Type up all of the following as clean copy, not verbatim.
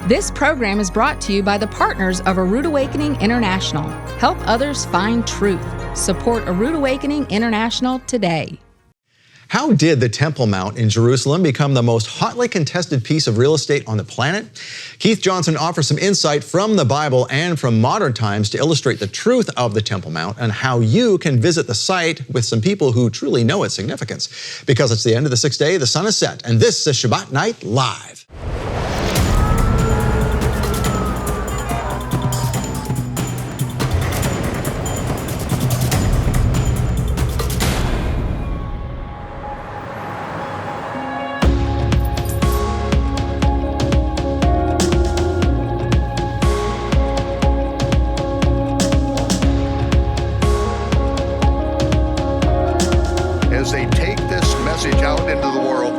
This program is brought to you by the partners of A Rood Awakening International. Help others find truth. Support A Rood Awakening International today. How did the Temple Mount in Jerusalem become the most hotly contested piece of real estate on the planet? Keith Johnson offers some insight from the Bible and from modern times to illustrate the truth of the Temple Mount and how you can visit the site with some people who truly know its significance. Because it's the end of the sixth day, the sun is set, and this is Shabbat Night Live. As they take this message out into the world.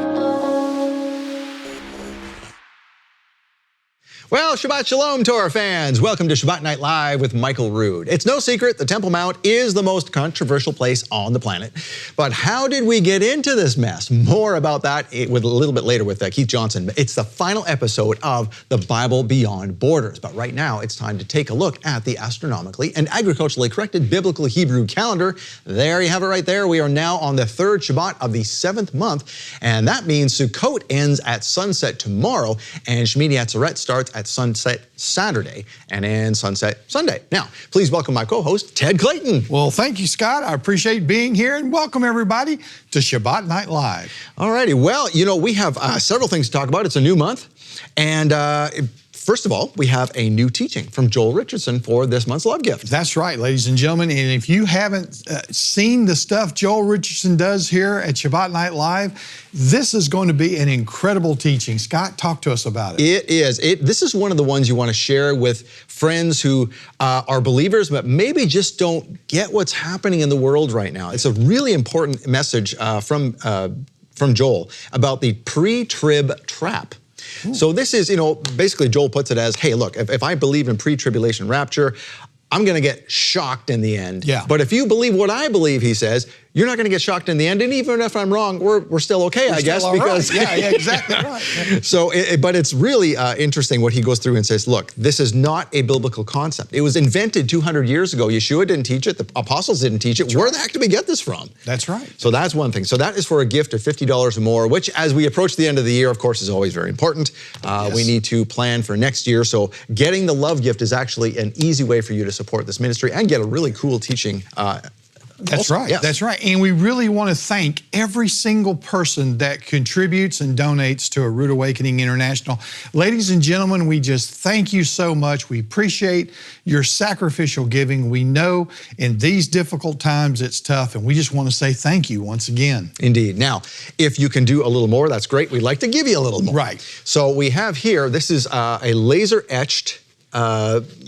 Well, Shabbat Shalom, Torah fans. Welcome to Shabbat Night Live with Michael Rood. It's no secret the Temple Mount is the most controversial place on the planet. But how did we get into this mess? More about that with a little bit later with Keith Johnson. It's the final episode of the Bible Beyond Borders. But right now, it's time to take a look at the astronomically and agriculturally corrected biblical Hebrew calendar. There you have it right there. We are now on the third Shabbat of the 7th month. And that means Sukkot ends at sunset tomorrow, and Shmini Atzeret starts at sunset Saturday and ends sunset Sunday. Now, please welcome my co-host, Ted Clayton. Well, thank you, Scott. I appreciate being here, and welcome everybody to Shabbat Night Live. All righty. Well, you know, we have several things to talk about. It's a new month. And first of all, we have a new teaching from Joel Richardson for this month's Love Gift. That's right, ladies and gentlemen. And if you haven't seen the stuff Joel Richardson does here at Shabbat Night Live, this is going to be an incredible teaching. Scott, talk to us about it. It is. This is one of the ones you want to share with friends who are believers, but maybe just don't get what's happening in the world right now. It's a really important message from Joel about the pre-trib trap. Ooh. So this is, basically Joel puts it as, hey, look, if I believe in pre-tribulation rapture, I'm going to get shocked in the end. Yeah. But if you believe what I believe, he says, you're not going to get shocked in the end. And even if I'm wrong, we're still okay, I guess. Because yeah, exactly right. Yeah. So, but it's really interesting what he goes through and says, look, this is not a biblical concept. It was invented 200 years ago. Yeshua didn't teach it. The apostles didn't teach it. That's Where right. the heck did we get this from? That's right. So that's one thing. So that is for a gift of $50 or more, which as we approach the end of the year, of course, is always very important. Yes. We need to plan for next year. So getting the love gift is actually an easy way for you to support this ministry and get a really cool teaching. That's also. right. Yes. That's right. And we really want to thank every single person that contributes and donates to A Rood Awakening International. Ladies and gentlemen, we just thank you so much. We appreciate your sacrificial giving. We know in these difficult times it's tough, and we just want to say thank you once again. Indeed. Now, if you can do a little more, that's great. We'd like to give you a little more. Right. So we have here, this is a laser etched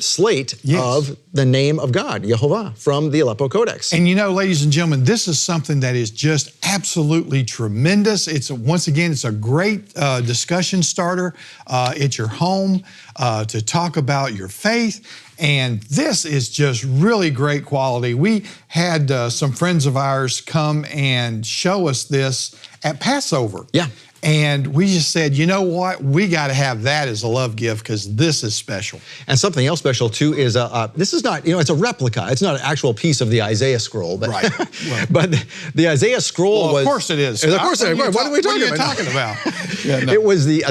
slate Yes. of the name of God, Yehovah, from the Aleppo Codex. And you know, ladies and gentlemen, this is something that is just absolutely tremendous. Once again, it's a great discussion starter at your home to talk about your faith. And this is just really great quality. We had some friends of ours come and show us this at Passover. Yeah. And we just said, you know what? We got to have that as a love gift because this is special. And something else special too is this is not, it's a replica. It's not an actual piece of the Isaiah scroll. But, Right. Well, but the Isaiah scroll well, was. of course it is. Of course it is. What are we talking about? Yeah, no. It was the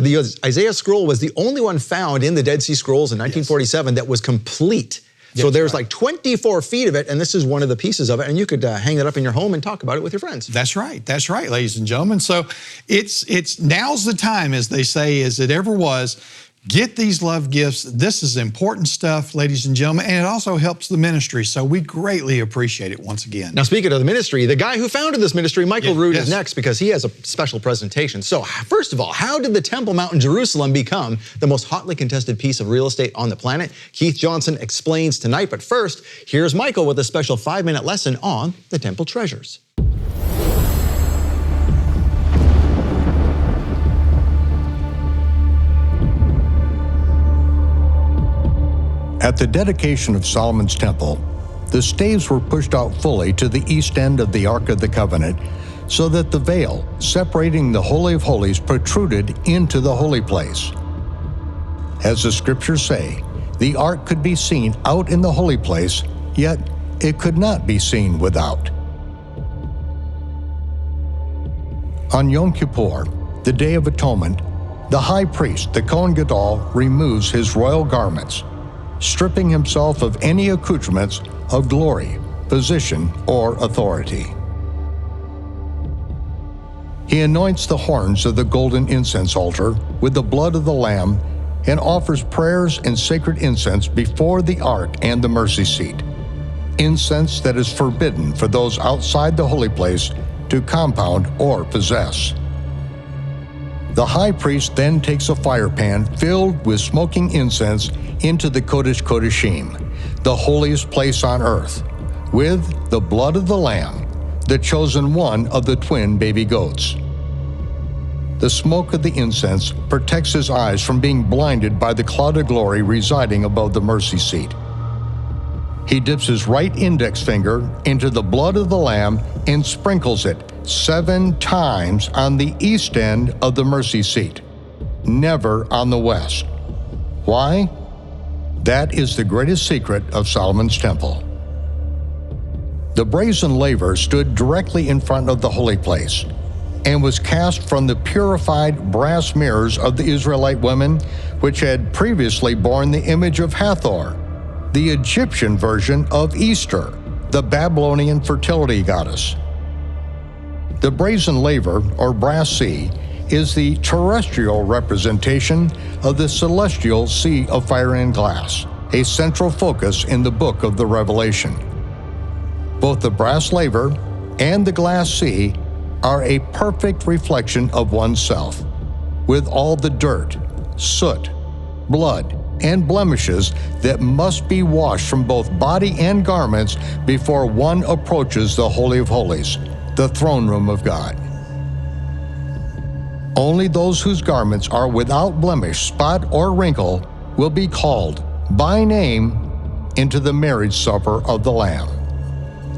Isaiah scroll was the only one found in the Dead Sea Scrolls in 1947 that was complete. So That's there's right. like 24 feet of it, and this is one of the pieces of it, and you could hang it up in your home and talk about it with your friends. That's right. That's right, ladies and gentlemen. So it's now's the time, as they say, as it ever was. Get these love gifts. This is important stuff, ladies and gentlemen, and it also helps the ministry. So we greatly appreciate it once again. Now, speaking of the ministry, the guy who founded this ministry, Michael Rood, yes. is next because he has a special presentation. So first of all, how did the Temple Mount in Jerusalem become the most hotly contested piece of real estate on the planet? Keith Johnson explains tonight. But first, here's Michael with a special 5-minute lesson on the temple treasures. At the dedication of Solomon's temple, the staves were pushed out fully to the east end of the Ark of the Covenant so that the veil separating the Holy of Holies protruded into the holy place. As the scriptures say, the ark could be seen out in the holy place, yet it could not be seen without. On Yom Kippur, the Day of Atonement, the high priest, the Kohen Gadol, removes his royal garments, stripping himself of any accoutrements of glory, position, or authority. He anoints the horns of the golden incense altar with the blood of the Lamb and offers prayers and sacred incense before the ark and the mercy seat, incense that is forbidden for those outside the holy place to compound or possess. The high priest then takes a fire pan filled with smoking incense into the Kodesh Kodeshim, the holiest place on earth, with the blood of the Lamb, the chosen one of the twin baby goats. The smoke of the incense protects his eyes from being blinded by the cloud of glory residing above the mercy seat. He dips his right index finger into the blood of the Lamb and sprinkles it 7 times on the east end of the mercy seat, never on the west. Why? That is the greatest secret of Solomon's temple. The brazen laver stood directly in front of the holy place and was cast from the purified brass mirrors of the Israelite women, which had previously borne the image of Hathor, the Egyptian version of Easter, the Babylonian fertility goddess. The brazen laver, or brass sea, is the terrestrial representation of the celestial sea of fire and glass, a central focus in the book of the Revelation. Both the brass laver and the glass sea are a perfect reflection of oneself, with all the dirt, soot, blood, and blemishes that must be washed from both body and garments before one approaches the Holy of Holies, the throne room of God. Only those whose garments are without blemish, spot, or wrinkle will be called by name into the marriage supper of the Lamb.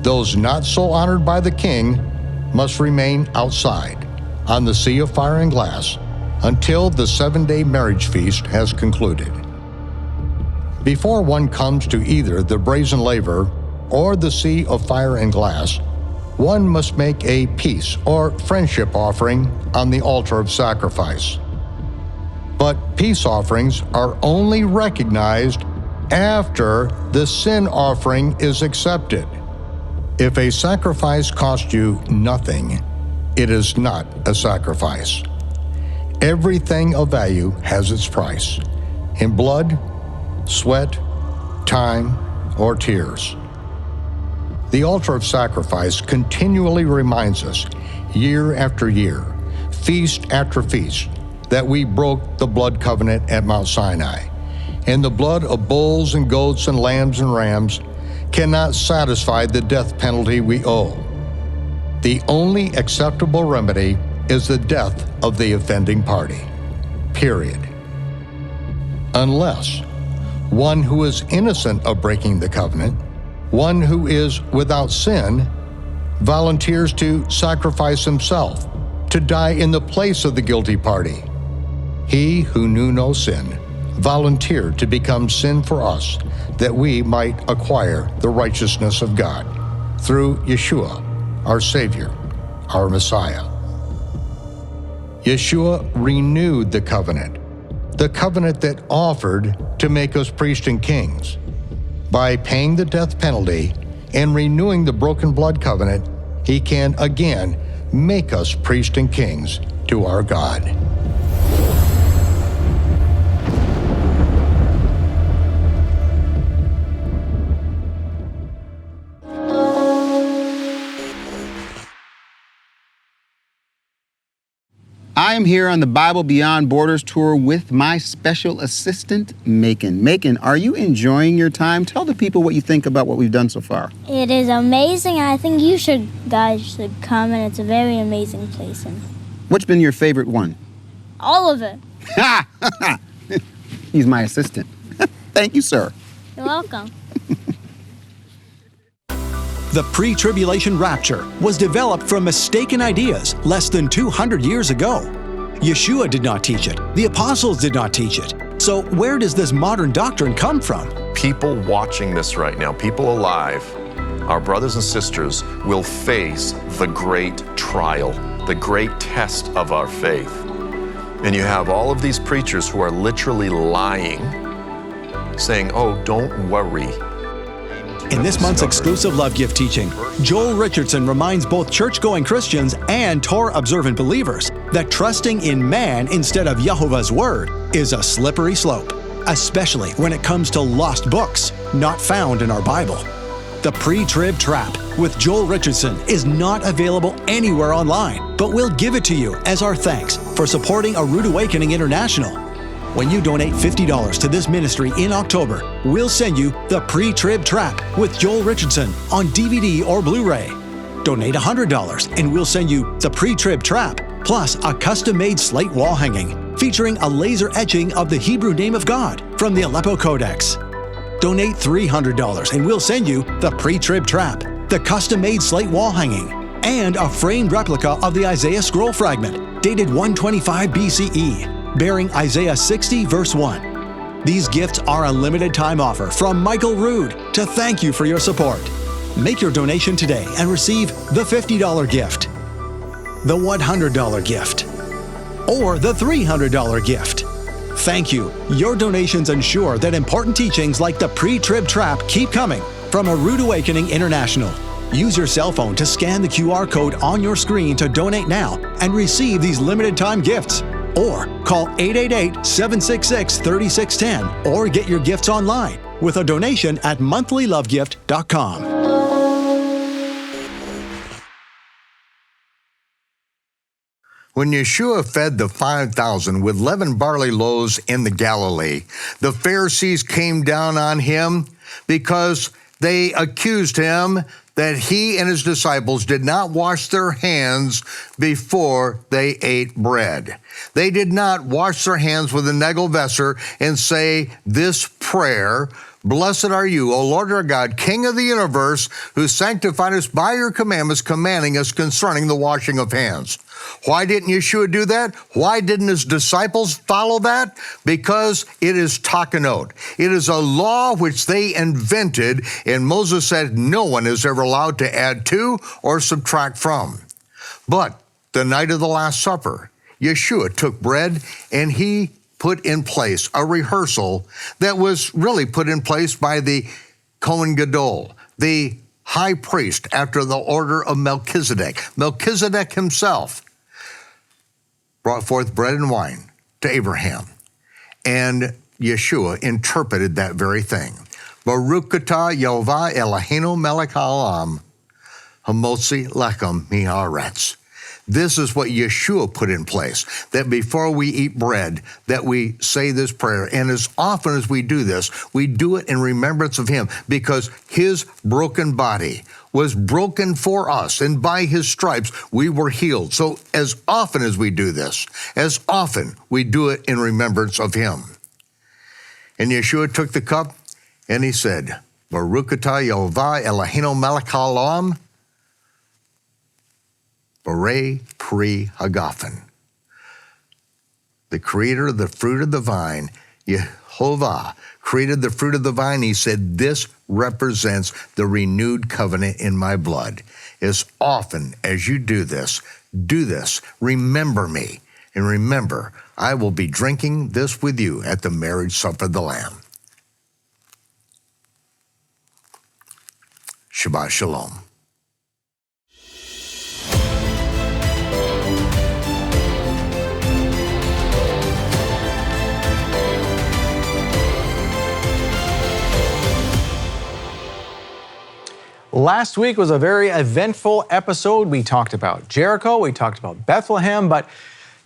Those not so honored by the King must remain outside on the sea of fire and glass until the 7-day marriage feast has concluded. Before one comes to either the brazen laver or the sea of fire and glass, one must make a peace or friendship offering on the altar of sacrifice. But peace offerings are only recognized after the sin offering is accepted. If a sacrifice costs you nothing, it is not a sacrifice. Everything of value has its price, in blood, sweat, time, or tears. The altar of sacrifice continually reminds us, year after year, feast after feast, that we broke the blood covenant at Mount Sinai, and the blood of bulls and goats and lambs and rams cannot satisfy the death penalty we owe. The only acceptable remedy is the death of the offending party, period. Unless one who is innocent of breaking the covenant, one who is without sin, volunteers to sacrifice himself, to die in the place of the guilty party. He who knew no sin volunteered to become sin for us, that we might acquire the righteousness of God through Yeshua, our Savior, our Messiah. Yeshua renewed the covenant that offered to make us priests and kings. By paying the death penalty and renewing the broken blood covenant, he can again make us priests and kings to our God. I am here on the Bible Beyond Borders tour with my special assistant, Macon. Macon, are you enjoying your time? Tell the people what you think about what we've done so far. It is amazing. I think you guys should come, and it's a very amazing place. And What's been your favorite one? all of it. He's my assistant. Thank you, sir. You're welcome. The pre-tribulation rapture was developed from mistaken ideas less than 200 years ago. Yeshua did not teach it. The apostles did not teach it. So where does this modern doctrine come from? People watching this right now, people alive, our brothers and sisters will face the great trial, the great test of our faith. And you have all of these preachers who are literally lying, saying, oh, don't worry. In this month's exclusive Love Gift teaching, Joel Richardson reminds both church-going Christians and Torah-observant believers that trusting in man instead of Yehovah's word is a slippery slope, especially when it comes to lost books not found in our Bible. The Pre-Trib Trap with Joel Richardson is not available anywhere online, but we'll give it to you as our thanks for supporting A Rood Awakening International. When you donate $50 to this ministry in October, we'll send you The Pre-Trib Trap with Joel Richardson on DVD or Blu-ray. Donate $100 and we'll send you The Pre-Trib Trap plus a custom-made slate wall hanging featuring a laser etching of the Hebrew name of God from the Aleppo Codex. Donate $300 and we'll send you The Pre-Trib Trap, the custom-made slate wall hanging, and a framed replica of the Isaiah scroll fragment dated 125 BCE. Bearing Isaiah 60 verse 1. These gifts are a limited time offer from Michael Rood to thank you for your support. Make your donation today and receive the $50 gift, the $100 gift, or the $300 gift. Thank you. Your donations ensure that important teachings like the Pre-Trib Trap keep coming from A Rood Awakening International. Use your cell phone to scan the QR code on your screen to donate now and receive these limited time gifts. Or call 888-766-3610 or get your gifts online with a donation at monthlylovegift.com. When Yeshua fed the 5,000 with leavened barley loaves in the Galilee, the Pharisees came down on him because they accused him that he and his disciples did not wash their hands before they ate bread. They did not wash their hands with a negelvesser and say this prayer, "Blessed are you, O Lord our God, King of the universe, who sanctified us by your commandments, commanding us concerning the washing of hands." Why didn't Yeshua do that? Why didn't his disciples follow that? Because it is takanot. It is a law which they invented, and Moses said no one is ever allowed to add to or subtract from. But the night of the Last Supper, Yeshua took bread and he put in place a rehearsal that was really put in place by the Kohen Gadol, the high priest after the order of Melchizedek. Melchizedek himself brought forth bread and wine to Abraham. And Yeshua interpreted that very thing. Baruch atah Yehovah Eloheinu melech haolam, hamotzi lechem mi'aretz. This is what Yeshua put in place, that before we eat bread, that we say this prayer. And as often as we do this, we do it in remembrance of him, because his broken body was broken for us, and by his stripes we were healed. So as often as we do this, as often we do it in remembrance of him. And Yeshua took the cup and he said, Baruch atah Yehovah Eloheinu melech haolam, Borei Pri Hagafen. The creator of the fruit of the vine, Yehovah, created the fruit of the vine. He said, this represents the renewed covenant in my blood. As often as you do this, remember me. And remember, I will be drinking this with you at the marriage supper of the Lamb. Shabbat Shalom. Last week was a very eventful episode. We talked about Jericho, we talked about Bethlehem, but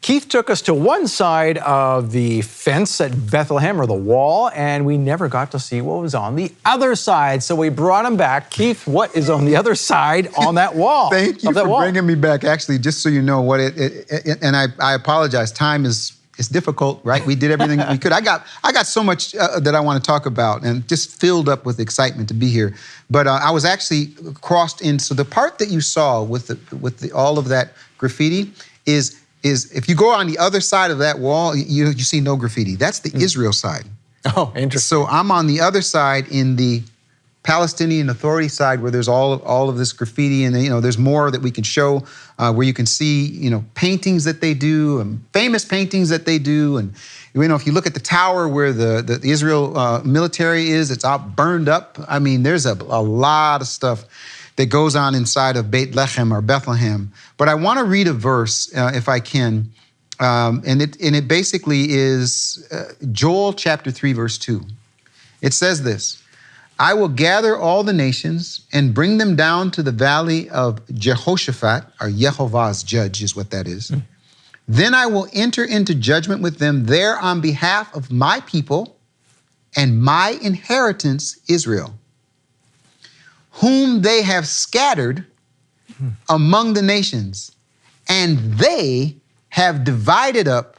Keith took us to one side of the fence at Bethlehem, or the wall, and we never got to see what was on the other side. So we brought him back. Keith, what is on the other side on that wall? Thank you for bringing me back. Actually, just so you know what and I apologize. Time is difficult, right? We did everything we could. I got so much that I want to talk about, and just filled up with excitement to be here. But I was actually crossed in. So the part that you saw with all of that graffiti is is if you go on the other side of that wall, you see no graffiti. That's the Israel side. Oh, interesting. So I'm on the other side in the Palestinian Authority side where there's all of this graffiti, and there's more that we can show where you can see paintings that they do, and famous paintings that they do, and if you look at the tower where the Israel military is, it's all burned up. I mean, there's a lot of stuff that goes on inside of Bethlehem or Bethlehem. But I want to read a verse if I can, and it basically is Joel chapter 3 verse 2. It says this. I will gather all the nations and bring them down to the valley of Jehoshaphat, or Yehovah's judge is what that is. Then I will enter into judgment with them there on behalf of my people and my inheritance, Israel, whom they have scattered among the nations, and they have divided up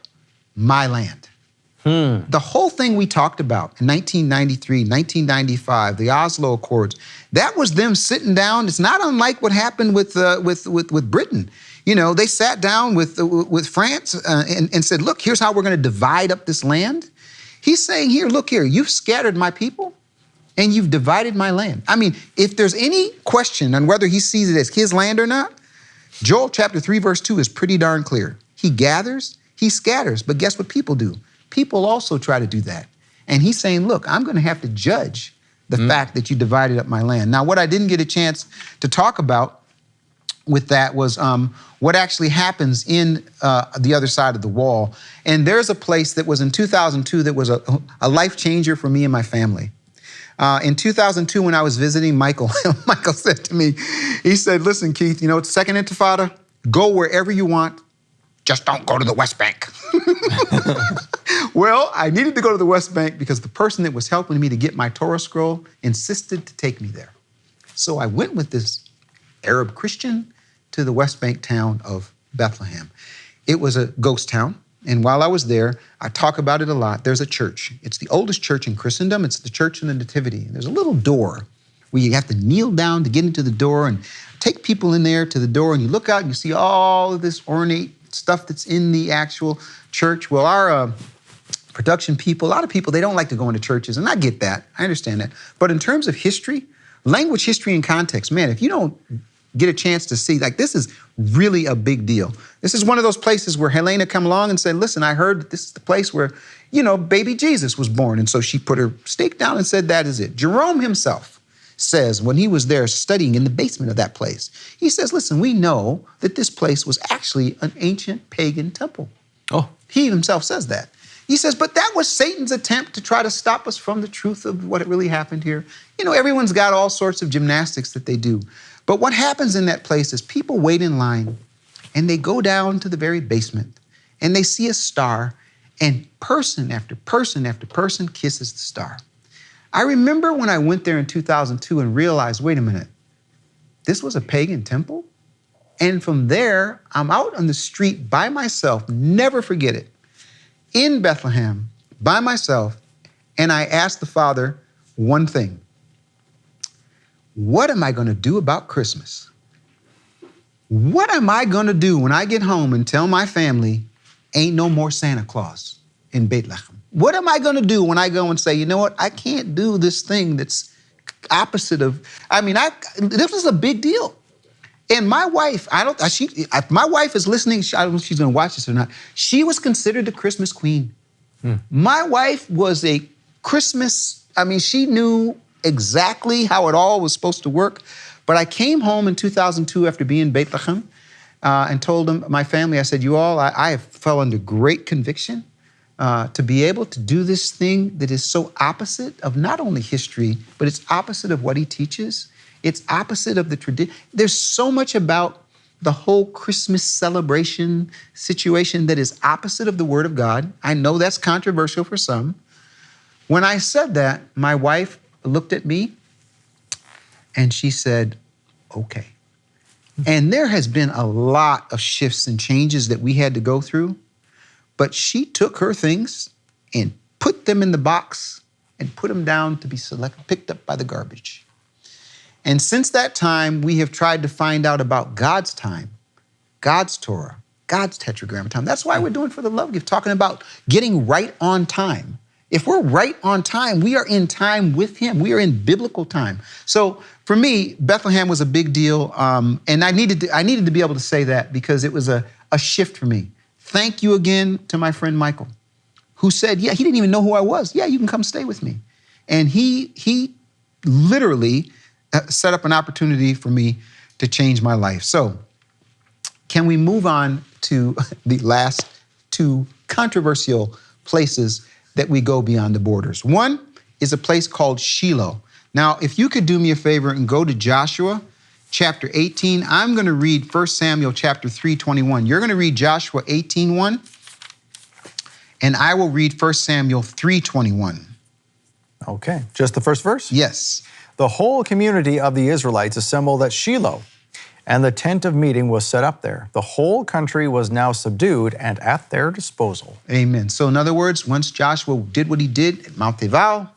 my land. The whole thing we talked about in 1993, 1995, the Oslo Accords, that was them sitting down. It's not unlike what happened with Britain. They sat down with France and said, look, here's how we're going to divide up this land. He's saying here, look here, you've scattered my people and you've divided my land. I mean, if there's any question on whether he sees it as his land or not, Joel chapter 3 verse 2 is pretty darn clear. He gathers, he scatters, but guess what people do? People also try to do that. And he's saying, look, I'm going to have to judge the fact that you divided up my land. Now, what I didn't get a chance to talk about with that was what actually happens in the other side of the wall. And there's a place that was in 2002 that was a life changer for me and my family. In 2002, when I was visiting Michael, Michael said to me, he said, listen, Keith, it's Second Intifada, go wherever you want, just don't go to the West Bank. Well, I needed to go to the West Bank because the person that was helping me to get my Torah scroll insisted to take me there. So I went with this Arab Christian to the West Bank town of Bethlehem. It was a ghost town. And while I was there, I talk about it a lot. There's a church. It's the oldest church in Christendom. It's the Church of the Nativity. And there's a little door where you have to kneel down to get into the door and take people in there to the door. And you look out and you see all of this ornate stuff that's in the actual church. Well, our production people, a lot of people, they don't like to go into churches. And I get that. I understand that. But in terms of history, language, history, and context, man, if you don't get a chance to see, this is really a big deal. This is one of those places where Helena come along and said, listen, I heard that this is the place where, baby Jesus was born. And so she put her stake down and said, that is it. Jerome himself says when he was there studying in the basement of that place, he says, listen, we know that this place was actually an ancient pagan temple. Oh. He himself says that. He says, but that was Satan's attempt to try to stop us from the truth of what really happened here. Everyone's got all sorts of gymnastics that they do. But what happens in that place is people wait in line and they go down to the very basement and they see a star, and person after person after person kisses the star. I remember when I went there in 2002 and realized, wait a minute, this was a pagan temple? And from there, I'm out on the street by myself, never forget it, in Bethlehem, by myself, and I asked the Father one thing. What am I going to do about Christmas? What am I going to do when I get home and tell my family, ain't no more Santa Claus in Bethlehem? What am I going to do when I go and say, you know what, I can't do this thing that's opposite of, this is a big deal. And my wife, my wife is listening, I don't know if she's going to watch this or not. She was considered the Christmas queen. My wife was a Christmas, she knew exactly how it all was supposed to work. But I came home in 2002 after being in Bethlehem and told them, my family, I said, you all, I have fell under great conviction to be able to do this thing that is so opposite of not only history, but it's opposite of what he teaches. It's opposite of the tradition. There's so much about the whole Christmas celebration situation that is opposite of the Word of God. I know that's controversial for some. When I said that, my wife looked at me and she said, okay. And there has been a lot of shifts and changes that we had to go through, but she took her things and put them in the box and put them down to be picked up by the garbage. And since that time, we have tried to find out about God's time, God's Torah, God's tetragrammaton. That's why we're doing For the Love Gift, talking about getting right on time. If we're right on time, we are in time with him. We are in biblical time. So for me, Bethlehem was a big deal. And I needed to be able to say that because it was a shift for me. Thank you again to my friend Michael, who said, yeah, he didn't even know who I was. Yeah, you can come stay with me. And he literally set up an opportunity for me to change my life. So can we move on to the last two controversial places that we go beyond the borders? One is a place called Shiloh. Now, if you could do me a favor and go to Joshua chapter 18, I'm going to read 1 Samuel chapter 3:21. You're going to read Joshua 18:1, and I will read 1 Samuel 3:21. Okay, just the first verse? Yes. The whole community of the Israelites assembled at Shiloh, and the tent of meeting was set up there. The whole country was now subdued and at their disposal. Amen. So in other words, once Joshua did what he did at Mount Teval,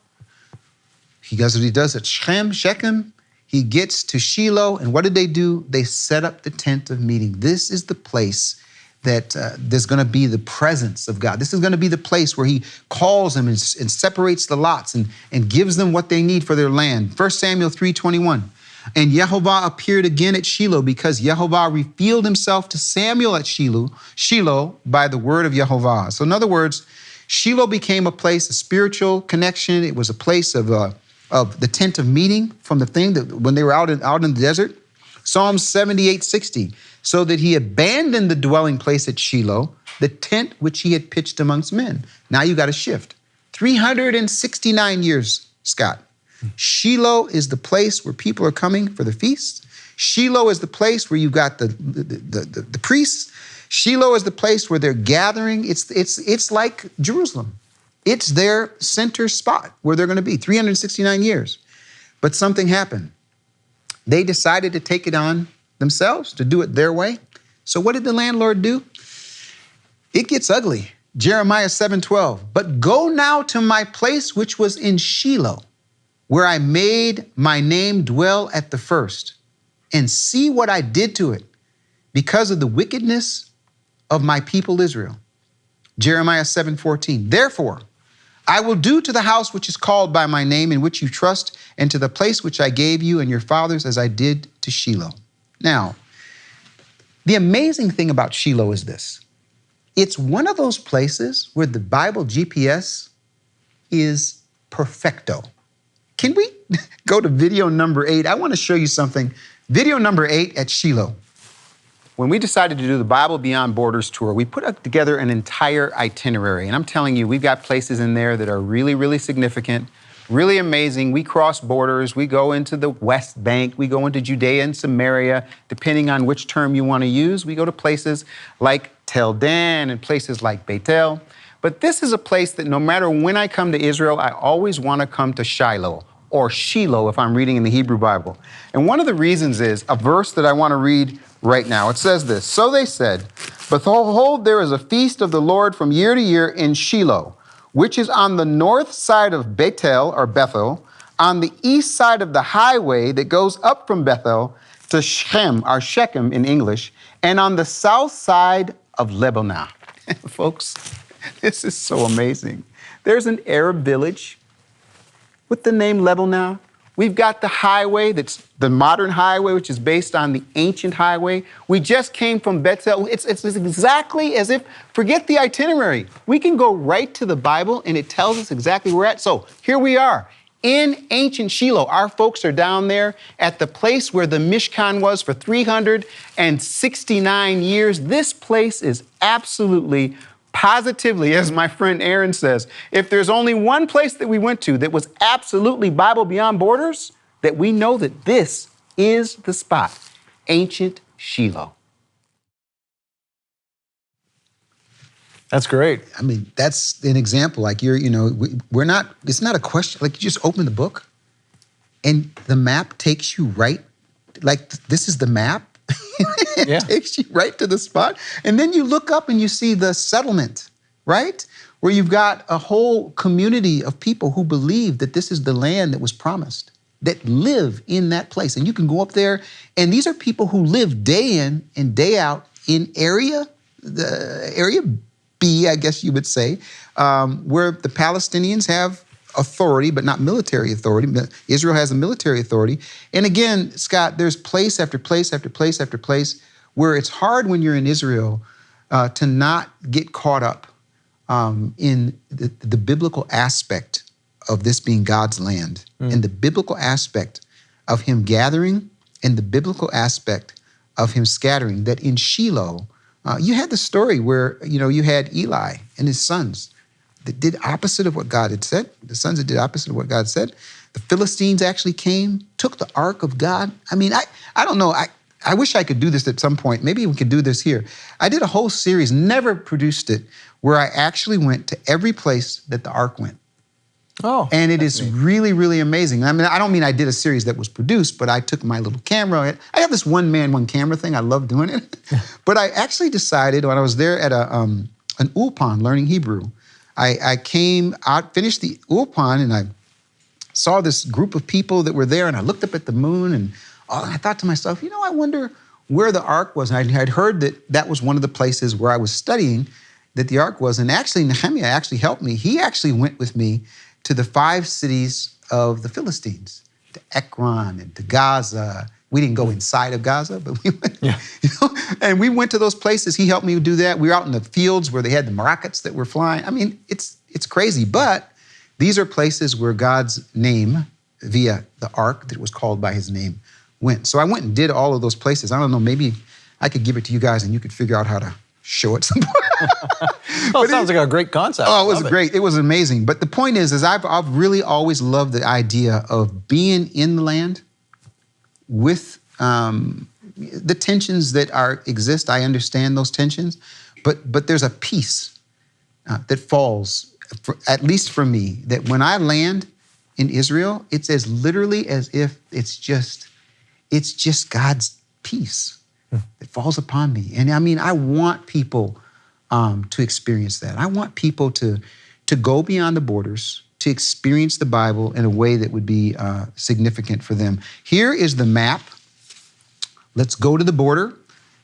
he does what he does at Shechem, he gets to Shiloh, and what did they do? They set up the tent of meeting. This is the place that there's going to be the presence of God. This is going to be the place where he calls them and separates the lots and gives them what they need for their land. 1 Samuel 3:21. And Yehovah appeared again at Shiloh because Yehovah revealed himself to Samuel at Shiloh by the word of Yehovah. So in other words, Shiloh became a place, a spiritual connection. It was a place of the tent of meeting from the thing that when they were out in the desert. Psalm 78:60. So that he abandoned the dwelling place at Shiloh, the tent which he had pitched amongst men. Now you got to shift. 369 years, Scott. Shiloh is the place where people are coming for the feast. Shiloh is the place where you got the priests. Shiloh is the place where they're gathering. It's like Jerusalem. It's their center spot where they're going to be, 369 years. But something happened. They decided to take it on themselves, to do it their way. So what did the landlord do? It gets ugly. Jeremiah 7:12. But go now to my place which was in Shiloh, where I made my name dwell at the first, and see what I did to it because of the wickedness of my people Israel. Jeremiah 7:14. Therefore, I will do to the house which is called by my name, in which you trust, and to the place which I gave you and your fathers, as I did to Shiloh. Now, the amazing thing about Shiloh is this. It's one of those places where the Bible GPS is perfecto. Can we go to video number 8? I want to show you something. Video number 8 at Shiloh. When we decided to do the Bible Beyond Borders tour, we put together an entire itinerary. And I'm telling you, we've got places in there that are really, really significant, really amazing. We cross borders. We go into the West Bank. We go into Judea and Samaria, depending on which term you want to use. We go to places like Tel Dan and places like Bethel. But this is a place that no matter when I come to Israel, I always want to come to Shiloh, or Shiloh if I'm reading in the Hebrew Bible. And one of the reasons is a verse that I want to read right now. It says this, so they said, behold, there is a feast of the Lord from year to year in Shiloh, which is on the north side of Bethel, or Bethel, on the east side of the highway that goes up from Bethel to Shechem, or Shechem in English, and on the south side of Lebanon. Folks, this is so amazing. There's an Arab village with the name Lebanon. We've got the highway, that's the modern highway, which is based on the ancient highway. We just came from Bethel. It's exactly as if, forget the itinerary. We can go right to the Bible and it tells us exactly where we're at. So here we are in ancient Shiloh. Our folks are down there at the place where the Mishkan was for 369 years. This place is absolutely, positively, as my friend Aaron says, if there's only one place that we went to that was absolutely Bible Beyond Borders, that we know that this is the spot, ancient Shiloh. That's great. I mean, that's an example. Like we're not, it's not a question. Like you just open the book and the map takes you right. Like this is the map. It takes you right to the spot. And then you look up and you see the settlement, right? Where you've got a whole community of people who believe that this is the land that was promised, that live in that place. And you can go up there, and these are people who live day in and day out in area the area B, I guess you would say, where the Palestinians have authority, but not military authority. Israel has a military authority. And again, Scott, there's place after place after place after place where it's hard when you're in Israel to not get caught up in the biblical aspect of this being God's land, and the biblical aspect of him gathering, and the biblical aspect of him scattering. That in Shiloh, you had the story where you had Eli and his sons that did opposite of what God had said. The sons that did opposite of what God said. The Philistines actually came, took the ark of God. I mean, I don't know. I wish I could do this at some point. Maybe we could do this here. I did a whole series, never produced it, where I actually went to every place that the ark went. Oh, and it is really, really amazing. I mean, I don't mean I did a series that was produced, but I took my little camera. I have this one man, one camera thing. I love doing it. But I actually decided when I was there at an ulpan learning Hebrew, I came out, finished the ulpan, and I saw this group of people that were there, and I looked up at the moon, and I thought to myself, I wonder where the ark was. And I'd heard that was one of the places where I was studying that the ark was. And actually, Nehemiah actually helped me. He actually went with me to the 5 cities of the Philistines, to Ekron and to Gaza. We didn't go inside of Gaza, but we went, and we went to those places. He helped me do that. We were out in the fields where they had the rockets that were flying. I mean, it's crazy, but these are places where God's name, via the ark that was called by his name, went. So I went and did all of those places. I don't know, maybe I could give it to you guys and you could figure out how to show it some point. Well, it sounds like a great concept. Oh, it was great. It was amazing. But the point is I've really always loved the idea of being in the land with the tensions that exist. I understand those tensions, but there's a peace that falls, at least for me, that when I land in Israel, it's as literally as if it's just God's peace that falls upon me. And I mean, I want people to experience that. I want people to go beyond the borders, to experience the Bible in a way that would be significant for them. Here is the map. Let's go to the border.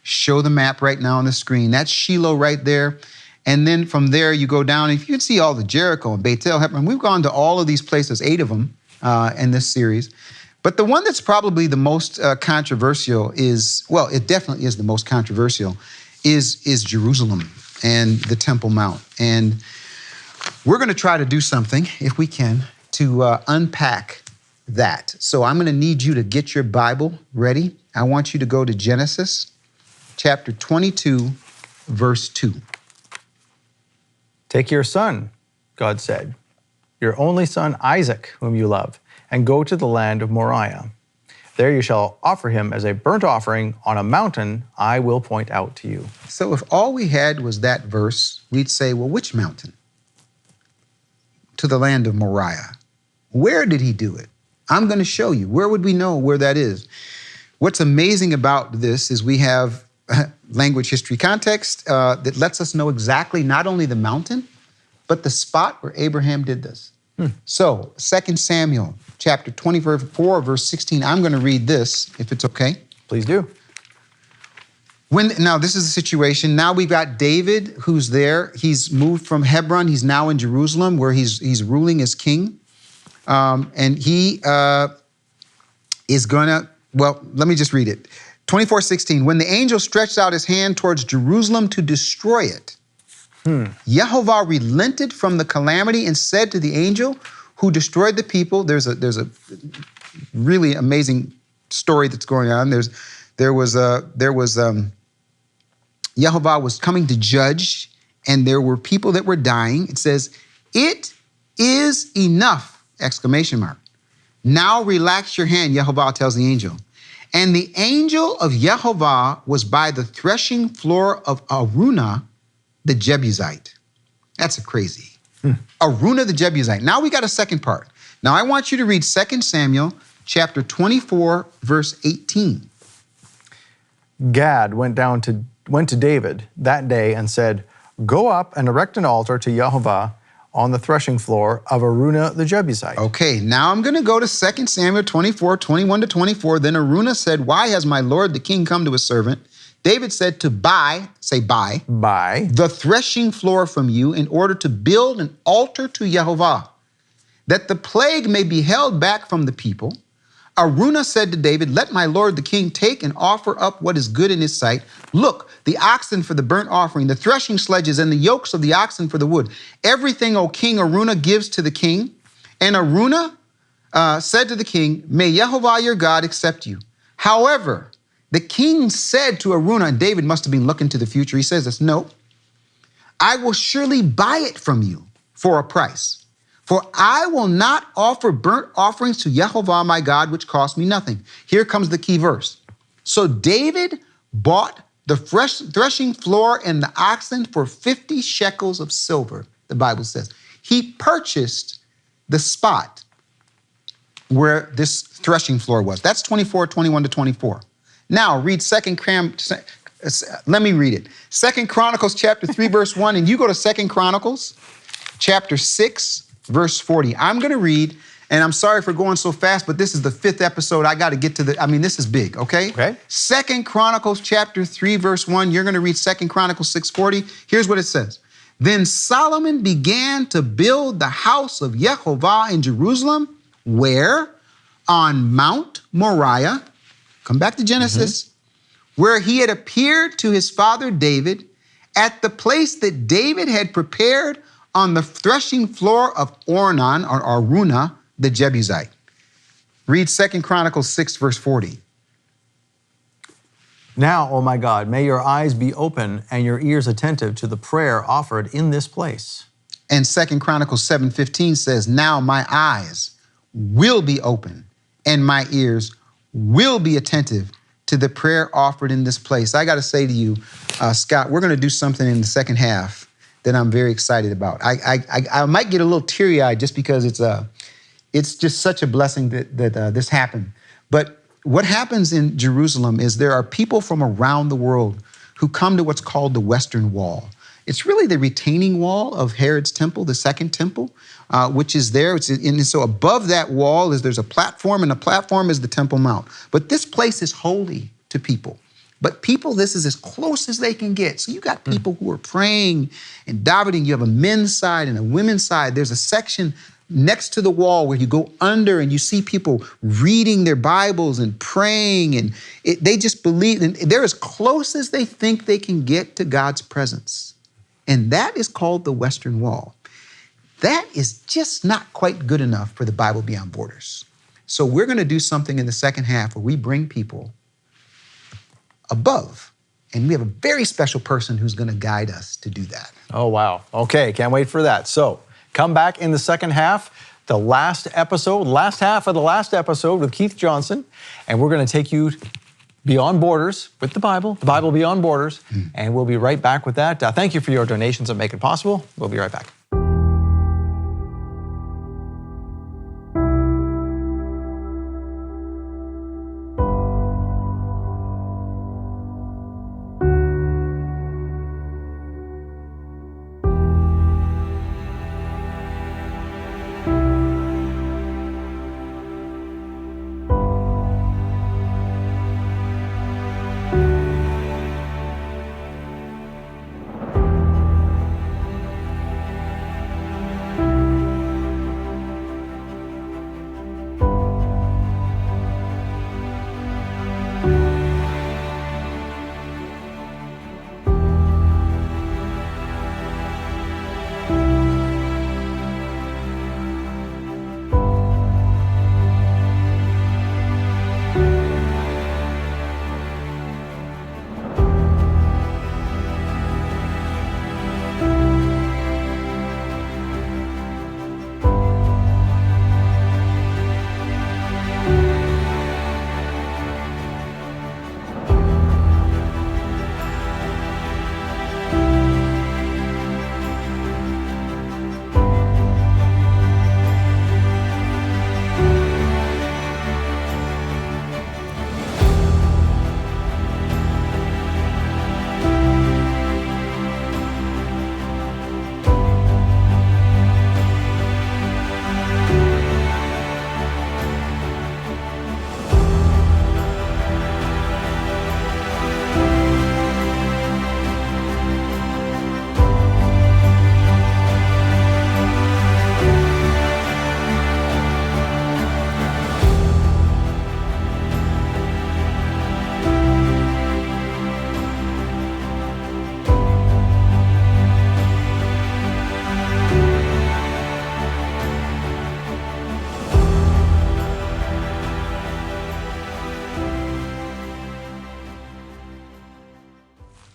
Show the map right now on the screen. That's Shiloh right there. And then from there, you go down. If you can see all the Jericho and Bethel, Hebron, we've gone to all of these places, 8 of them in this series. But the one that's probably the most controversial it definitely is the most controversial, is Jerusalem and the Temple Mount. And we're going to try to do something, if we can, to unpack that. So I'm going to need you to get your Bible ready. I want you to go to Genesis chapter 22, verse 2. Take your son, God said, your only son Isaac, whom you love, and go to the land of Moriah. There you shall offer him as a burnt offering on a mountain I will point out to you. So if all we had was that verse, we'd say, well, which mountain? To the land of Moriah. Where did he do it? I'm going to show you. Where would we know where that is? What's amazing about this is we have language history context that lets us know exactly not only the mountain, but the spot where Abraham did this. So 2 Samuel chapter 24, verse 16, I'm going to read this, if it's okay. Please do. Now, this is the situation. Now we've got David, who's there. He's moved from Hebron. He's now in Jerusalem, where he's ruling as king. And he is going to, let me just read it. 24:16, when the angel stretched out his hand towards Jerusalem to destroy it, Yehovah relented from the calamity and said to the angel who destroyed the people. There's a really amazing story that's going on. Yehovah was coming to judge, and there were people that were dying. It says, "It is enough!" Exclamation mark. "Now relax your hand," Yehovah tells the angel. And the angel of Yehovah was by the threshing floor of Araunah, the Jebusite. That's crazy. Araunah the Jebusite. Now we got a second part. Now I want you to read 2 Samuel chapter 24, verse 18. Gad went to David that day and said, "Go up and erect an altar to Yehovah on the threshing floor of Araunah the Jebusite." Okay, now I'm going to go to 2 Samuel 24, 21 to 24. Then Araunah said, "Why has my lord the king come to his servant David said to buy, say buy, By the threshing floor from you in order to build an altar to Yehovah, that the plague may be held back from the people. Araunah said to David, let my lord the king take and offer up what is good in his sight. Look, the oxen for the burnt offering, the threshing sledges, and the yokes of the oxen for the wood. Everything, O king, Araunah gives to the king. And Araunah said to the king, may Yehovah your God accept you. However, the king said to Araunah, and David must have been looking to the future, he says this, no, I will surely buy it from you for a price. For I will not offer burnt offerings to Yehovah my God, which cost me nothing. Here comes the key verse. So David bought the threshing floor and the oxen for 50 shekels of silver, the Bible says. He purchased the spot where this threshing floor was. That's 21 to 24. Now read let me read it. 2 Chronicles chapter 3, verse 1, and you go to 2 Chronicles chapter 6, verse 40. I'm going to read, and I'm sorry for going so fast, but this is the 5th episode. I got to get to this is big, okay? Okay. 2 Chronicles chapter 3, verse 1. You're going to read 2 Chronicles 6:40. Here's what it says. Then Solomon began to build the house of Yehovah in Jerusalem, where on Mount Moriah, come back to Genesis, where he had appeared to his father David, at the place that David had prepared on the threshing floor of Ornan, or Araunah, the Jebusite. Read 2 Chronicles 6, verse 40. Now, O my God, may your eyes be open and your ears attentive to the prayer offered in this place. And 2 Chronicles 7:15 says, now my eyes will be open and my ears will be attentive to the prayer offered in this place. I got to say to you, Scott, we're going to do something in the second half that I'm very excited about. I might get a little teary-eyed just because it's just such a blessing that this happened. But what happens in Jerusalem is there are people from around the world who come to what's called the Western Wall. It's really the retaining wall of Herod's temple, the second temple, which is there. And so above that wall there's a platform, and the platform is the Temple Mount. But this place is holy to people. But people, this is as close as they can get. So you got people who are praying and davening. You have a men's side and a women's side. There's a section next to the wall where you go under and you see people reading their Bibles and praying, and they just believe, and they're as close as they think they can get to God's presence. And that is called the Western Wall. That is just not quite good enough for the Bible Beyond Borders. So we're going to do something in the second half where we bring people above. And we have a very special person who's going to guide us to do that. Oh, wow. Okay, can't wait for that. So come back in the second half, last half of the last episode with Keith Johnson, and we're going to take you beyond borders with the Bible Beyond Borders, and we'll be right back with that. Thank you for your donations that make it possible. We'll be right back.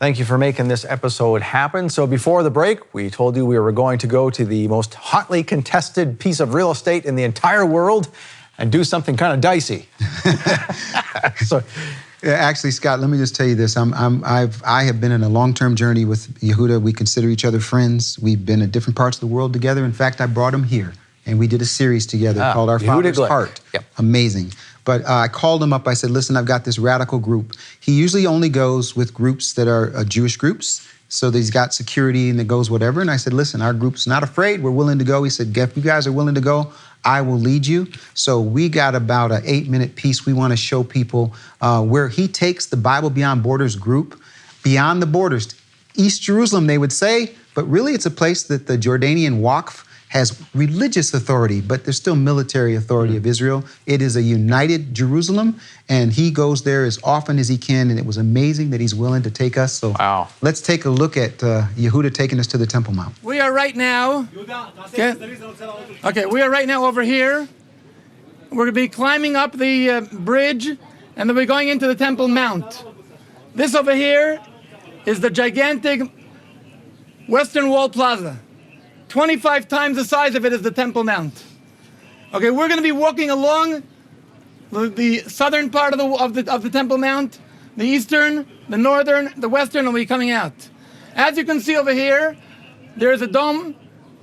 Thank you for making this episode happen. So before the break, we told you we were going to go to the most hotly contested piece of real estate in the entire world and do something kind of dicey. So, yeah, actually, Scott, let me just tell you this. I have been in a long-term journey with Yehuda. We consider each other friends. We've been at different parts of the world together. In fact, I brought him here, and we did a series together called Our Father's Heart. Yep. Amazing. But I called him up. I said, listen, I've got this radical group. He usually only goes with groups that are Jewish groups. So he's got security and it goes whatever. And I said, listen, our group's not afraid. We're willing to go. He said, if you guys are willing to go, I will lead you. So we got about an 8-minute piece we want to show people where he takes the Bible Beyond Borders group beyond the borders. East Jerusalem, they would say, but really it's a place that the Jordanian Waqf has religious authority, but there's still military authority of Israel. It is a united Jerusalem, and he goes there as often as he can, and it was amazing that he's willing to take us. So let's take a look at Yehuda taking us to the Temple Mount. We are right now, we are right now over here. We're gonna be climbing up the bridge, and then we're going into the Temple Mount. This over here is the gigantic Western Wall Plaza. 25 times the size of it is the Temple Mount. Okay, we're going to be walking along the southern part of the Temple Mount, the eastern, the northern, the western, and we'll be coming out. As you can see over here, there is a dome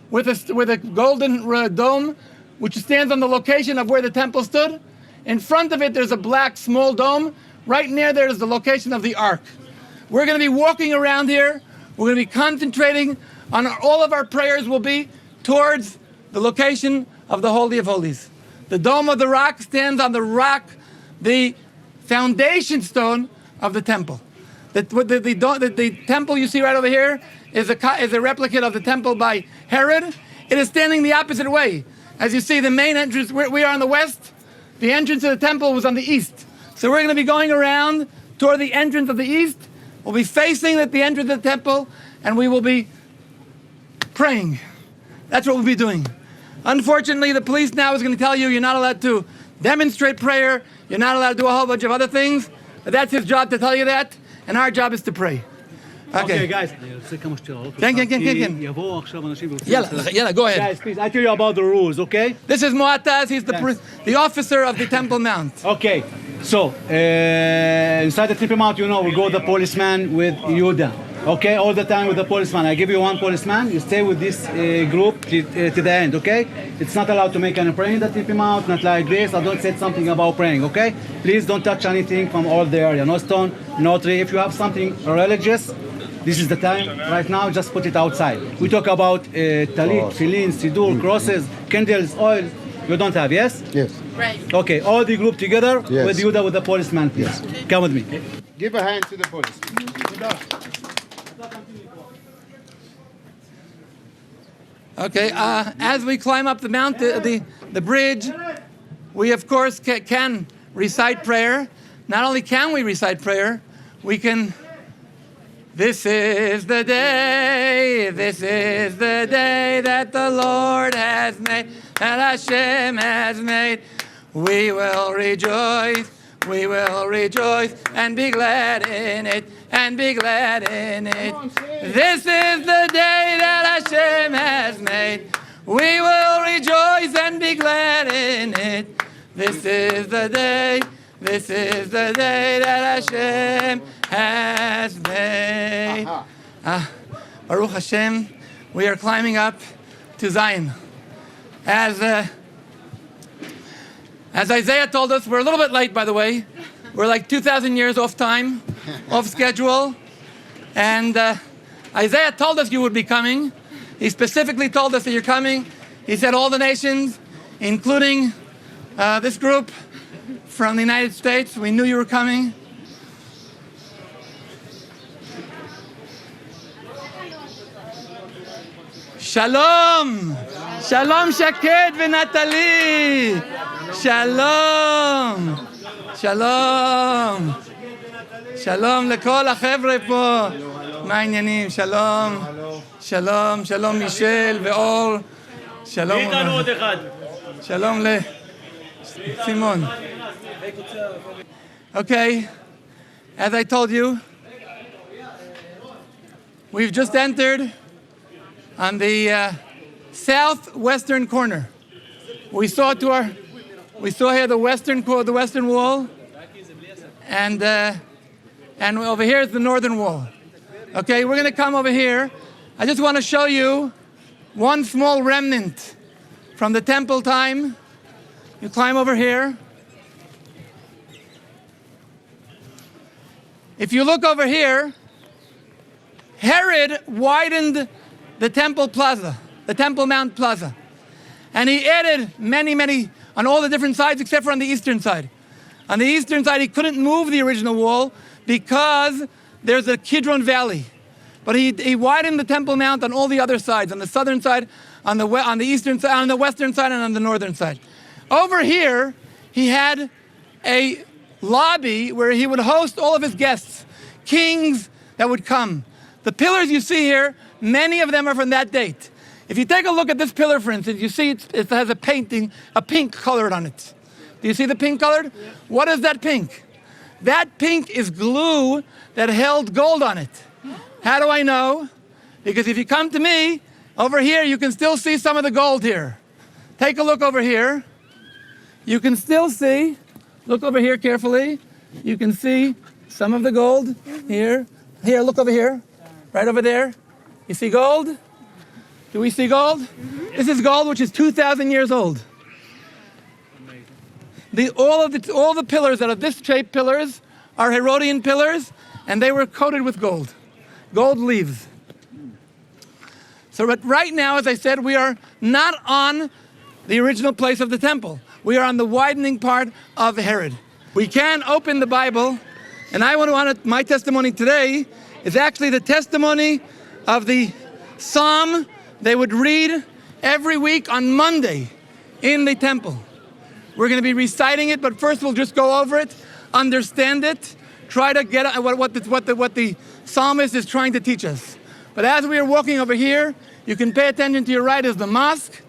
with a golden dome, which stands on the location of where the temple stood. In front of it, there's a black small dome. Right near there is the location of the Ark. We're going to be walking around here. We're going to be concentrating on all of our prayers will be towards the location of the Holy of Holies. The Dome of the Rock stands on the rock, the foundation stone of the temple. The temple you see right over here is a replica of the temple by Herod. It is standing the opposite way. As you see, the main entrance, we are on the west. The entrance of the temple was on the east. So we're going to be going around toward the entrance of the east. We'll be facing at the entrance of the temple, and we will be praying. That's what we'll be doing. Unfortunately, the police now is going to tell you you're not allowed to demonstrate prayer. You're not allowed to do a whole bunch of other things. But that's his job to tell you that. And our job is to pray. Okay, guys. Yeah, go ahead. Guys, please, I tell you about the rules, okay? This is Mu'ataz. He's the officer of the Temple Mount. Okay, so inside the Temple Mount, you know, we go the policeman with Yehuda. Okay, all the time with the policeman. I give you one policeman. You stay with this group to the end, okay? It's not allowed to make any praying in the Temple Mount, not like this. I don't say something about praying, okay? Please don't touch anything from all the area. No stone, no tree. If you have something religious, this is the time. Right now, just put it outside. We talk about talit, tefillin, siddur, crosses, candles, oil. You don't have, yes? Yes. Right. Okay, all the group together with Yehuda with the policeman, please. Yes. Come with me. Give a hand to the policeman. Okay, as we climb up the mount, the bridge, we of course can recite prayer. Not only can we recite prayer, we can. This is the day that the Lord has made, that Hashem has made. We will rejoice and be glad in it, and be glad in it. This is the day that Hashem has made. We will rejoice and be glad in it. This is the day that Hashem has made. Baruch Hashem, we are climbing up to Zion. As Isaiah told us, we're a little bit late, by the way. We're like 2,000 years off time, off schedule. And Isaiah told us you would be coming. He specifically told us that you're coming. He said all the nations, including this group from the United States, we knew you were coming. Shalom! Shalom Shaked ונטלי! שלום! שלום! שלום לכל החבר'ה פה! מה העניינים? שלום! שלום, שלום מישל ואור! שלום! איתנו עוד אחד! שלום לסימון! Okay, as I told you, We've just entered on the southwestern corner. We saw here the western wall, and over here is the northern wall. Okay, we're going to come over here. I just want to show you one small remnant from the temple time. You climb over here. If you look over here, Herod widened the Temple Plaza, the Temple Mount Plaza. And he added many, on all the different sides except for on the eastern side. On the eastern side, he couldn't move the original wall because there's a Kidron Valley. But he widened the Temple Mount on all the other sides, on the southern side, on the eastern side, on the western side, and on the northern side. Over here, he had a lobby where he would host all of his guests, kings that would come. The pillars you see here, many of them are from that date. If you take a look at this pillar, for instance, you see it has a painting, a pink colored on it. Do you see the pink colored? Yeah. What is that pink? That pink is glue that held gold on it. How do I know? Because if you come to me, over here, you can still see some of the gold here. Take a look over here. You can still see, look over here carefully. You can see some of the gold here. Here, look over here, right over there. You see gold? Do we see gold? This is gold, which is 2,000 years old. All the pillars that are this shaped pillars are Herodian pillars, and they were coated with gold. Gold leaves. So right now, as I said, we are not on the original place of the temple. We are on the widening part of Herod. We can open the Bible, and my testimony today is actually the testimony of the psalm they would read every week on Monday in the temple. We're going to be reciting it, but first we'll just go over it, understand it, try to get what the psalmist is trying to teach us. But as we are walking over here, you can pay attention. To your right is the mosque,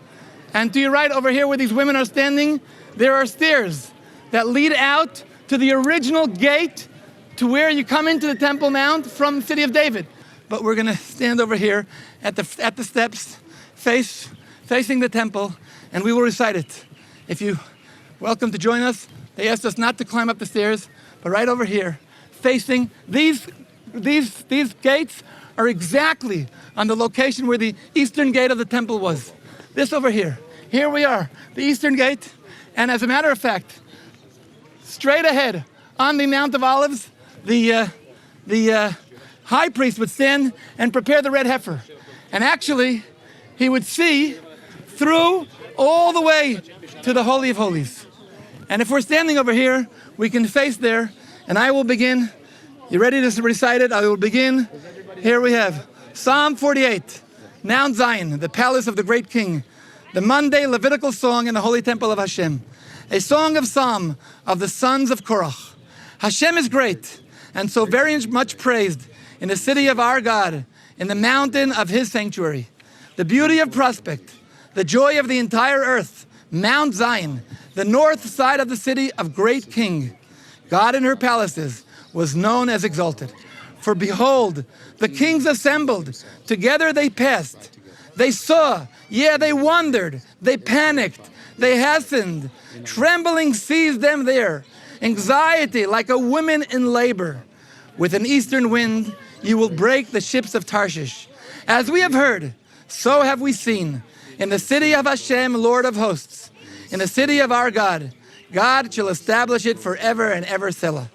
and to your right over here where these women are standing, there are stairs that lead out to the original gate to where you come into the Temple Mount from the city of David. But we're going to stand over here at the steps, facing the temple, and we will recite it. If you welcome to join us, they asked us not to climb up the stairs, but right over here, facing these gates are exactly on the location where the eastern gate of the temple was. This over here. Here we are, the eastern gate, and as a matter of fact, straight ahead on the Mount of Olives, the high priest would stand and prepare the red heifer. And actually, he would see through all the way to the Holy of Holies. And if we're standing over here, we can face there, and I will begin. You ready to recite it? I will begin. Here we have Psalm 48, Mount Zion, the palace of the great king, the Monday Levitical song in the holy temple of Hashem, a song of psalm of the sons of Korach. Hashem is great, and so very much praised in the city of our God, in the mountain of his sanctuary. The beauty of prospect, the joy of the entire earth, Mount Zion, the north side of the city of great king. God in her palaces was known as exalted. For behold, the kings assembled, together they passed. They saw, they wondered, they panicked, they hastened. Trembling seized them there, anxiety like a woman in labor. With an eastern wind, you will break the ships of Tarshish. As we have heard, so have we seen. In the city of Hashem, Lord of hosts, in the city of our God, God shall establish it forever and ever, Selah.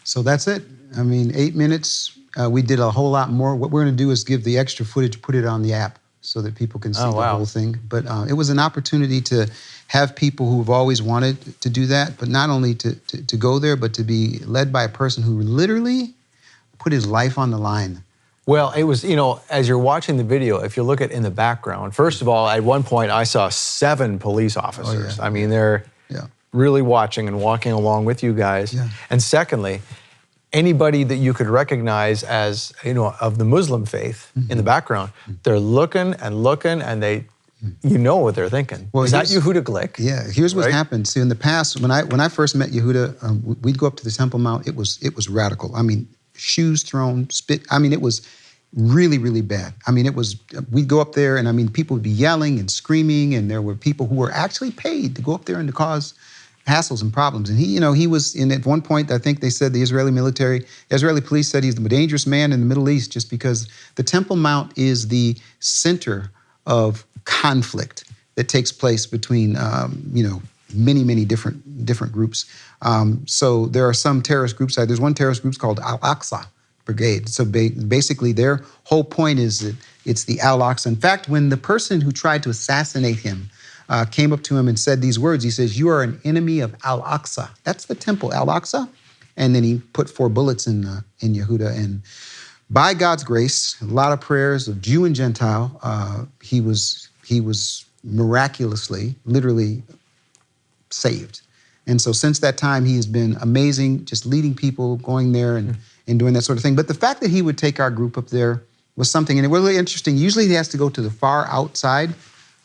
So that's it. I mean, 8 minutes. We did a whole lot more. What we're going to do is give the extra footage, put it on the app so that people can see the whole thing. But it was an opportunity to have people who've always wanted to do that, but not only to go there, but to be led by a person who literally put his life on the line. Well, it was, as you're watching the video, if you look at in the background, first of all, at one point I saw 7 police officers. I mean, they're really watching and walking along with you guys. Yeah. And secondly, anybody that you could recognize as, of the Muslim faith in the background, they're looking and they, what they're thinking. Well, is that Yehuda Glick? Yeah, here's what happened. See, in the past, when I first met Yehuda, we'd go up to the Temple Mount. It was radical. I mean, shoes thrown, spit. I mean, it was really, really bad. I mean, we'd go up there and I mean, people would be yelling and screaming, and there were people who were actually paid to go up there and to cause hassles and problems. And he was at one point, I think they said the Israeli police said he's the most dangerous man in the Middle East, just because the Temple Mount is the center of conflict that takes place between, many, many different groups. So there are some terrorist groups. There's one terrorist group called Al-Aqsa Brigade. So basically their whole point is that it's the Al-Aqsa. In fact, when the person who tried to assassinate him came up to him and said these words, he says, "You are an enemy of Al-Aqsa." That's the temple, Al-Aqsa. And then he put 4 bullets in Yehuda. And by God's grace, a lot of prayers of Jew and Gentile, he was miraculously, literally saved. And so since that time, he has been amazing, just leading people, going there and doing that sort of thing. But the fact that he would take our group up there was something, and it was really interesting. Usually he has to go to the far outside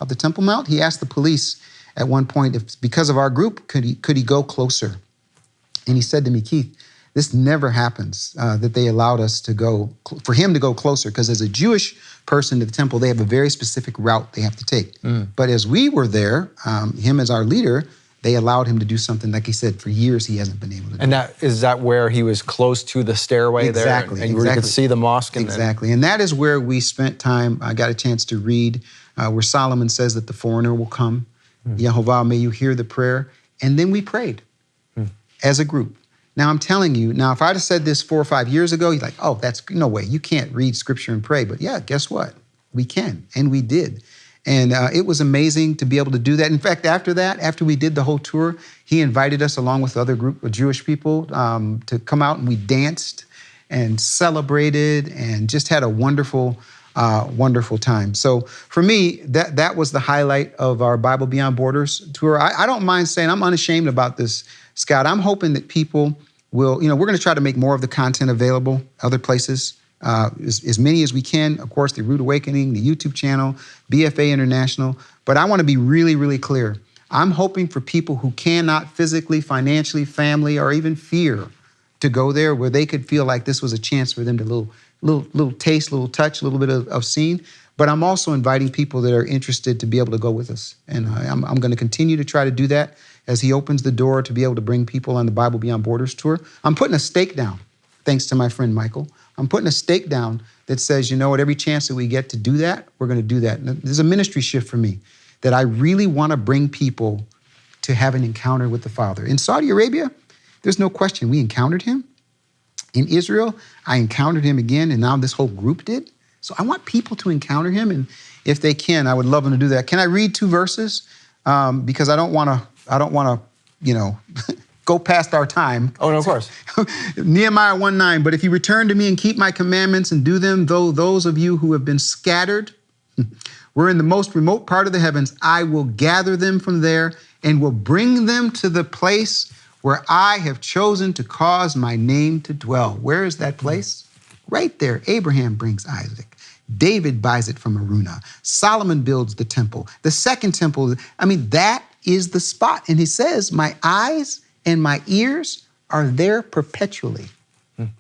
of the Temple Mount. He asked the police at one point if, because of our group, could he go closer? And he said to me, "Keith, this never happens, that they allowed us to go, for him to go closer, because as a Jewish person to the temple, they have a very specific route they have to take. But as we were there, him as our leader, they allowed him to do something, like he said, for years he hasn't been able to do. And is that where he was close to the stairway there? Exactly. And where you could see the mosque? Exactly. And that is where we spent time. I got a chance to read where Solomon says that the foreigner will come. Yehovah, may you hear the prayer. And then we prayed as a group. Now, I'm telling you, if I'd have said this 4 or 5 years ago, you're like, oh, that's no way. You can't read scripture and pray. But yeah, guess what? We can. And we did. And it was amazing to be able to do that. In fact, after that, after we did the whole tour, he invited us along with other group of Jewish people to come out, and we danced and celebrated and just had a wonderful, wonderful time. So for me, that was the highlight of our Bible Beyond Borders tour. I don't mind saying I'm unashamed about this, Scott. I'm hoping that people will, we're going to try to make more of the content available other places. As many as we can, of course, the Rood Awakening, the YouTube channel, BFA International. But I want to be really, really clear. I'm hoping for people who cannot physically, financially, family, or even fear to go there, where they could feel like this was a chance for them to little taste, little touch, a little bit of seeing. But I'm also inviting people that are interested to be able to go with us. And I'm going to continue to try to do that as he opens the door to be able to bring people on the Bible Beyond Borders tour. I'm putting a stake down, thanks to my friend Michael. I'm putting a stake down that says, every chance that we get to do that, we're going to do that. And there's a ministry shift for me that I really want to bring people to have an encounter with the Father. In Saudi Arabia, there's no question we encountered him. In Israel, I encountered him again, and now this whole group did. So I want people to encounter him, and if they can, I would love them to do that. Can I read 2 verses? Because I don't want to, go past our time. Oh, no, of course. Nehemiah 1:9, but if you return to me and keep my commandments and do them, though those of you who have been scattered were in the most remote part of the heavens, I will gather them from there and will bring them to the place where I have chosen to cause my name to dwell. Where is that place? Right there. Abraham brings Isaac. David buys it from Aruna. Solomon builds the temple. The second temple, that is the spot. And he says, my eyes and my ears are there perpetually.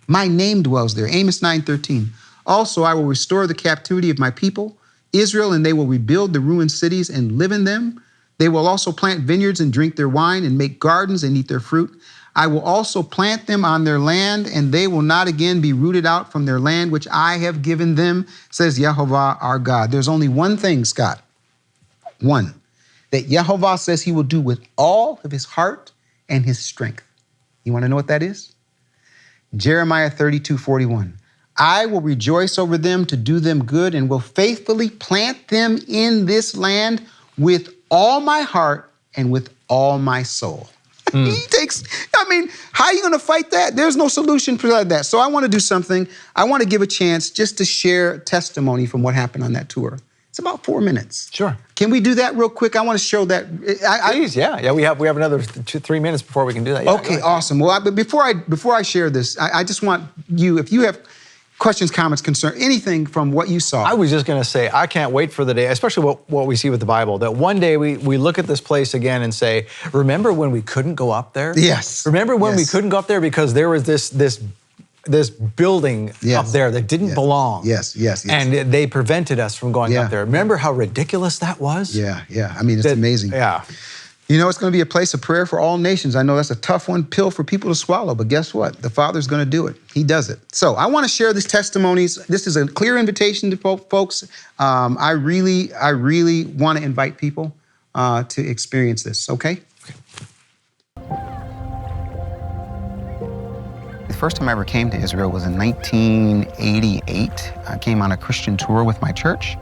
My name dwells there. Amos 9:13. Also, I will restore the captivity of my people, Israel, and they will rebuild the ruined cities and live in them. They will also plant vineyards and drink their wine and make gardens and eat their fruit. I will also plant them on their land, and they will not again be rooted out from their land, which I have given them, says Yehovah our God. There's only one thing, Scott, one, that Yehovah says he will do with all of his heart and his strength. You want to know what that is? Jeremiah 32:41. I will rejoice over them to do them good and will faithfully plant them in this land with all my heart and with all my soul. He takes, how are you going to fight that? There's no solution for that. So I want to do something. I want to give a chance just to share testimony from what happened on that tour. It's about 4 minutes. Sure. Can we do that real quick? I want to show that. Please, yeah. We have another 2-3 minutes before we can do that. Yeah, okay, awesome. Well, but before I share this, I just want you, if you have questions, comments, concern, anything from what you saw. I was just going to say, I can't wait for the day, especially what we see with the Bible, that one day we look at this place again and say, remember when we couldn't go up there? Yes. Remember when we couldn't go up there because there was this this building up there that didn't belong. Yes. And they prevented us from going up there. Remember how ridiculous that was? Yeah. I mean, it's amazing. Yeah. You know, it's going to be a place of prayer for all nations. I know that's a tough pill for people to swallow, but guess what? The Father's going to do it. He does it. So I want to share these testimonies. This is a clear invitation to folks. I really want to invite people to experience this, okay? The first time I ever came to Israel was in 1988. I came on a Christian tour with my church,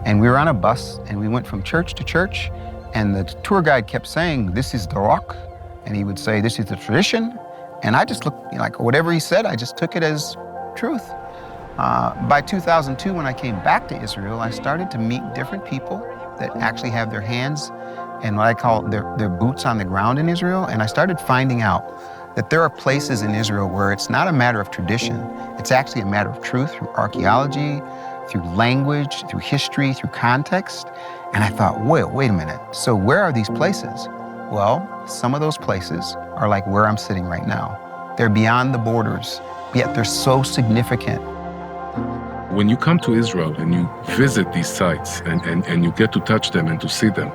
and we were on a bus, and we went from church to church. And the tour guide kept saying, "This is the rock." And he would say, "This is the tradition." And I just looked, like whatever he said, I just took it as truth. By 2002, when I came back to Israel, I started to meet different people that actually have their hands and what I call their boots on the ground in Israel. And I started finding out that there are places in Israel where it's not a matter of tradition. It's actually a matter of truth through archaeology, through language, through history, through context. And I thought, wait a minute. So where are these places? Well, some of those places are like where I'm sitting right now. They're beyond the borders, yet they're so significant. When you come to Israel and you visit these sites and you get to touch them and to see them,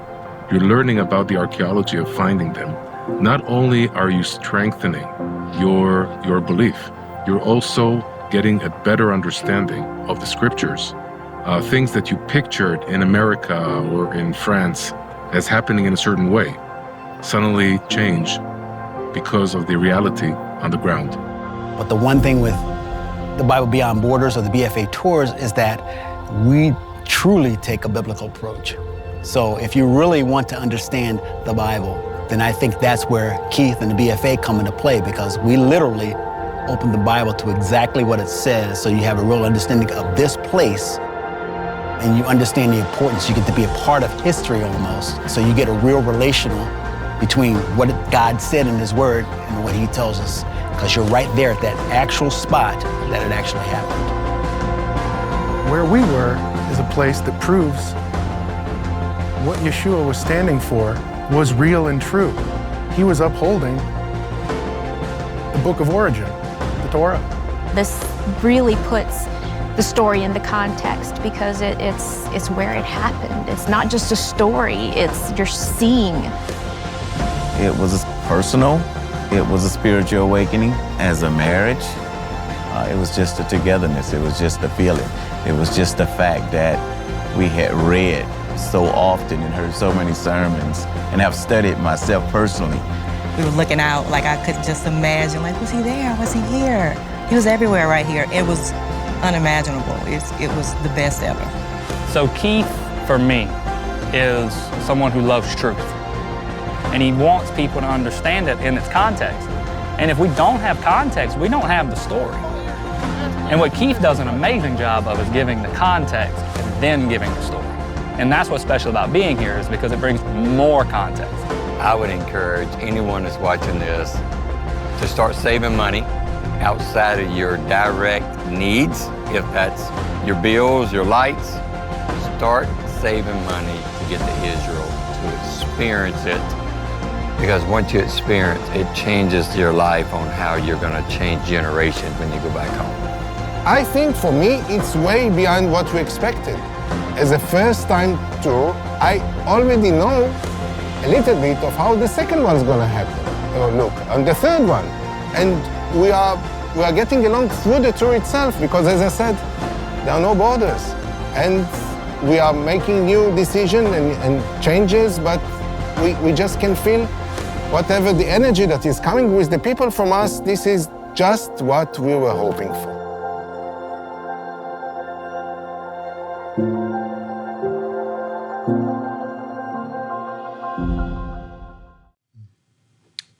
you're learning about the archaeology of finding them. Not only are you strengthening your belief, you're also getting a better understanding of the scriptures. Things that you pictured in America or in France as happening in a certain way suddenly change because of the reality on the ground. But the one thing with the Bible Beyond Borders or the BFA tours is that we truly take a biblical approach. So if you really want to understand the Bible, then I think that's where Keith and the BFA come into play, because we literally open the Bible to exactly what it says, so you have a real understanding of this place. And you understand the importance. You get to be a part of history almost. So you get a real relational between what God said in His Word and what He tells us, because you're right there at that actual spot that it actually happened. Where we were is a place that proves what Yeshua was standing for was real and true. He was upholding the book of origin, the Torah. This really puts the story into context, because it's where it happened. It's not just a story, you're seeing. It was personal. It was a spiritual awakening as a marriage. It was just a togetherness. It was just a feeling. It was just the fact that we had read so often and heard so many sermons and have studied myself personally. We were looking out like I could just imagine, like, was he there? Was he here? He was everywhere right here. It was unimaginable. It was the best ever. So Keith, for me, is someone who loves truth. And he wants people to understand it in its context. And if we don't have context, we don't have the story. And what Keith does an amazing job of is giving the context and then giving the story. And that's what's special about being here, is because it brings more context. I would encourage anyone that's watching this to start saving money outside of your direct needs. If that's your bills, your lights, start saving money to get to Israel, to experience it. Because once you experience it, changes your life on how you're going to change generations when you go back home. I think for me, it's way beyond what we expected. As a first-time tour, I already know a little bit of how the second one's going to happen. Look, on the third one. And we are getting along through the tour itself, because as I said, there are no borders. And we are making new decisions and changes, but we just can feel whatever the energy that is coming with the people from us. This is just what we were hoping for.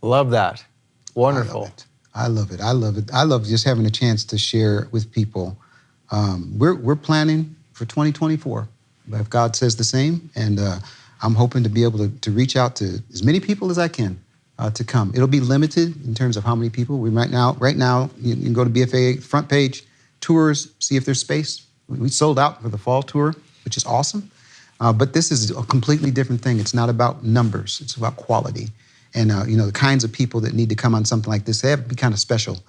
Love that. Wonderful. I love it. I love it. I love just having a chance to share with people. We're planning for 2024, but if God says the same, and I'm hoping to be able to reach out to as many people as I can to come. It'll be limited in terms of how many people. Right now, you can go to BFA front page tours, see if there's space. We sold out for the fall tour, which is awesome. But this is a completely different thing. It's not about numbers. It's about quality. And the kinds of people that need to come on something like this, they have to be kind of special.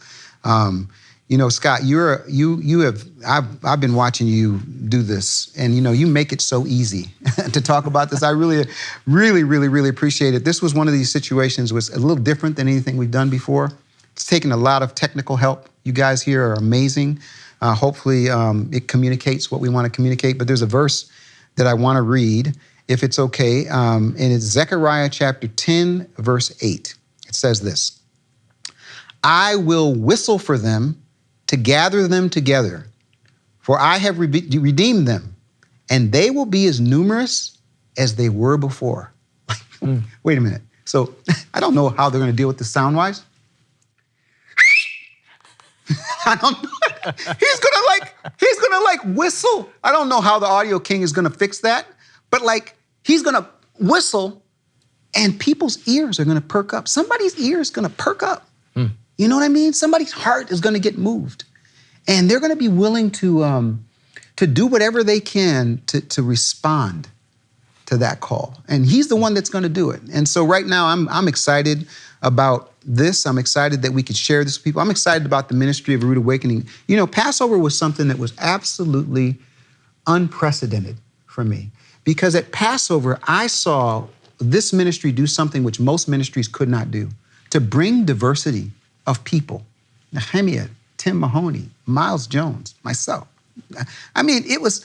Scott, I've been watching you do this, and you make it so easy to talk about this. I really, really, really, really appreciate it. This was one of these situations was a little different than anything we've done before. It's taken a lot of technical help. You guys here are amazing. Hopefully it communicates what we want to communicate, but there's a verse that I want to read, if it's okay, and it's Zechariah chapter 10, verse 8. It says this: I will whistle for them to gather them together, for I have redeemed them, and they will be as numerous as they were before. Wait a minute. So I don't know how they're going to deal with this sound-wise. I don't know. He's gonna like whistle. I don't know how the audio king is gonna fix that, but he's gonna whistle, and people's ears are gonna perk up. Somebody's ear is gonna perk up. You know what I mean? Somebody's heart is gonna get moved. And they're gonna be willing to do whatever they can to respond to that call. And he's the one that's gonna do it. And so right now I'm excited about this. I'm excited that we could share this with people. I'm excited about the ministry of a Rood Awakening. Passover was something that was absolutely unprecedented for me. Because at Passover, I saw this ministry do something which most ministries could not do, to bring diversity of people. Nehemiah, Tim Mahoney, Miles Jones, myself. I mean, it was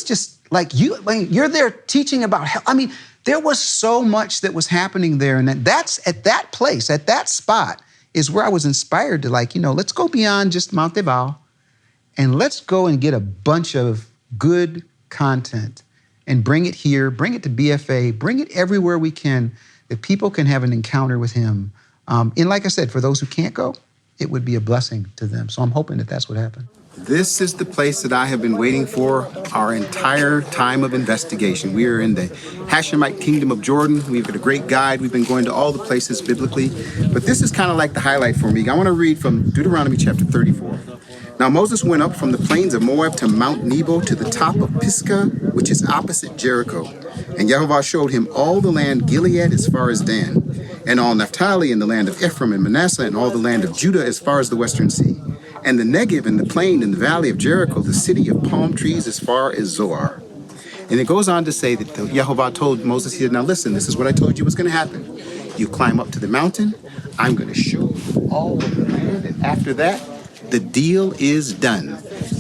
just you're there teaching about health. I mean, there was so much that was happening there. And that's at that place, at that spot, is where I was inspired to let's go beyond just Mount Ebal, and let's go and get a bunch of good content and bring it here, bring it to BFA, bring it everywhere we can, that people can have an encounter with him. And like I said, for those who can't go, it would be a blessing to them. So I'm hoping that that's what happened. This is the place that I have been waiting for our entire time of investigation. We are in the Hashemite Kingdom of Jordan. We've got a great guide. We've been going to all the places biblically. But this is kind of like the highlight for me. I want to read from Deuteronomy chapter 34. Now Moses went up from the plains of Moab to Mount Nebo to the top of Pisgah, which is opposite Jericho. And Yehovah showed him all the land Gilead as far as Dan, and all Naphtali and the land of Ephraim and Manasseh, and all the land of Judah as far as the western sea, and the Negev and the plain and the valley of Jericho, the city of palm trees as far as Zoar. And it goes on to say that Yehovah told Moses, he said, now listen, this is what I told you was going to happen. You climb up to the mountain, I'm going to show you all of the land, and after that, the deal is done.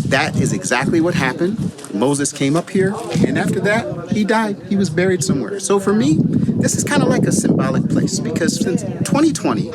That is exactly what happened. Moses came up here, and after that, he died. He was buried somewhere. So for me, this is kind of like a symbolic place, because since 2020,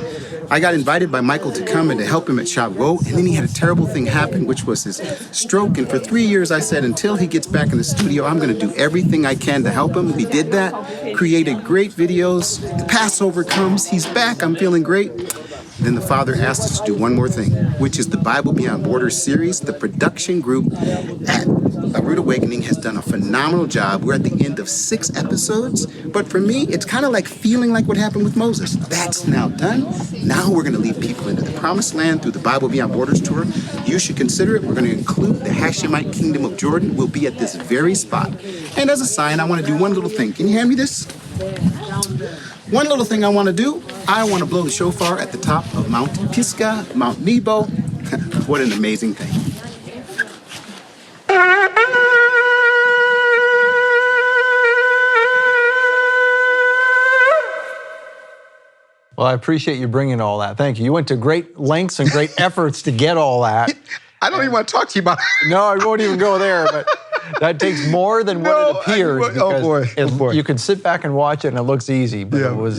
I got invited by Michael to come and to help him at Shabbat, and then he had a terrible thing happen, which was his stroke. And for 3 years, I said, until he gets back in the studio, I'm going to do everything I can to help him. We did that, created great videos. The Passover comes, he's back, I'm feeling great. Then the Father asked us to do one more thing, which is the Bible Beyond Borders series. The production group at A Rood Awakening has done a phenomenal job. We're at the end of 6 episodes, but for me, it's kind of like feeling like what happened with Moses. That's now done. Now we're going to lead people into the Promised Land through the Bible Beyond Borders tour. You should consider it. We're going to include the Hashemite Kingdom of Jordan. We'll be at this very spot. And as a sign, I want to do one little thing. Can you hand me this? One little thing I want to do, I want to blow the shofar at the top of Mount Pisgah, Mount Nebo. What an amazing thing. Well, I appreciate you bringing all that. Thank you. You went to great lengths and great efforts to get all that. I don't even want to talk to you about it. No, I won't even go there, but that takes more than what it appears. You can sit back and watch it and it looks easy, but it was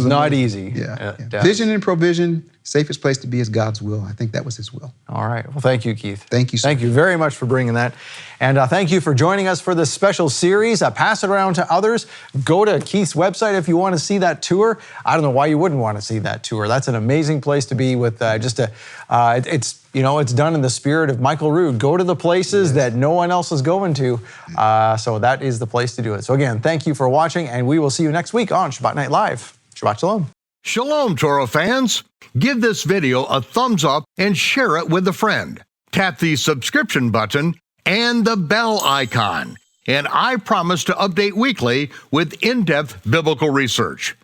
not easy. Vision and provision, safest place to be is God's will. I think that was his will. All right. Well, thank you, Keith. Thank you, sir. Thank you very much for bringing that. And thank you for joining us for this special series. Pass it around to others. Go to Keith's website if you want to see that tour. I don't know why you wouldn't want to see that tour. That's an amazing place to be with it's done in the spirit of Michael Rood. Go to the places that no one else is going to. So that is the place to do it. So again, thank you for watching, and we will see you next week on Shabbat Night Live. Shabbat Shalom. Shalom, Torah fans. Give this video a thumbs up and share it with a friend. Tap the subscription button and the bell icon. And I promise to update weekly with in-depth biblical research.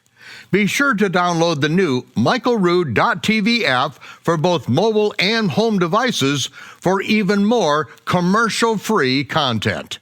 Be sure to download the new michaelrood.tv app for both mobile and home devices for even more commercial-free content.